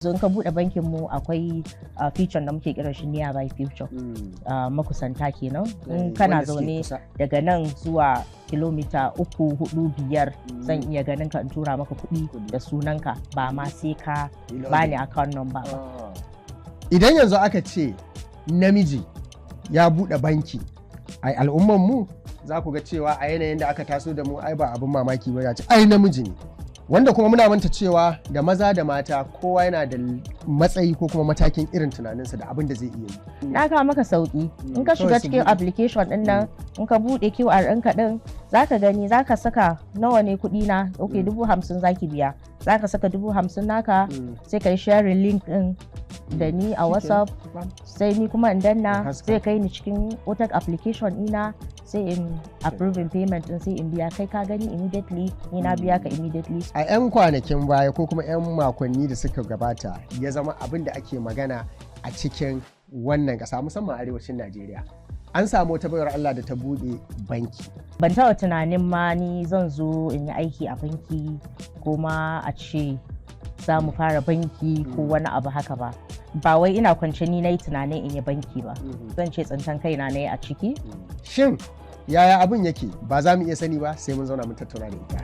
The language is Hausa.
in ka bude bankin mu akwai feature da muke kira shi nearby future makusanta kenan in kana zaune daga nan zuwa kilomita 3, 4, 5 zan iya ganin ka in tura maka kuɗi da sunanka ba ma sai ka bani account number ba. Idan yanzu aka ce namiji ya bude banki ai al'umman mu za ku ga cewa a yanayin da aka taso da mu ai ba abin mamaki ba ya ce ai namiji ne, wanda kuma muna manta cewa da maza da mata kowa yana da matsayi ko kuma matakin irin tunaninsa da abin da zai iya yi. Na kawo maka sauki in ka shiga cikin application din nan in ka bude QR ɗinka din zaka gani zaka saka nawa ne kuɗi na okay 50,000 zaki biya zaka saka 50,000 naka sai kai sharing link din da ni a WhatsApp sai ni kuma in danna sai kai ni cikin wata application ina sai in approving payment din sai in biya kai ka gani immediately ni na biya ka immediately. A 'yan kwanakin baya ko kuma 'yan makonni da suka gabata ya zama abin da ake magana a cikin wannan ƙasa musamman arewacin Najeriya. An samu wata bayar Allah da ta buɗe banki. Ban taɓa tunanin ma ni zan zo in yi aiki a banki ko ma a ce za mu fara banki ko wani abu haka ba. Ba wai ina kwance ni na yi tunanin in yi banki ba. Zan ce tsintan kaina na yi a ciki. Shin yaya abin yake ba za mu iya sani ba sai mun zauna mun tattauna da ita.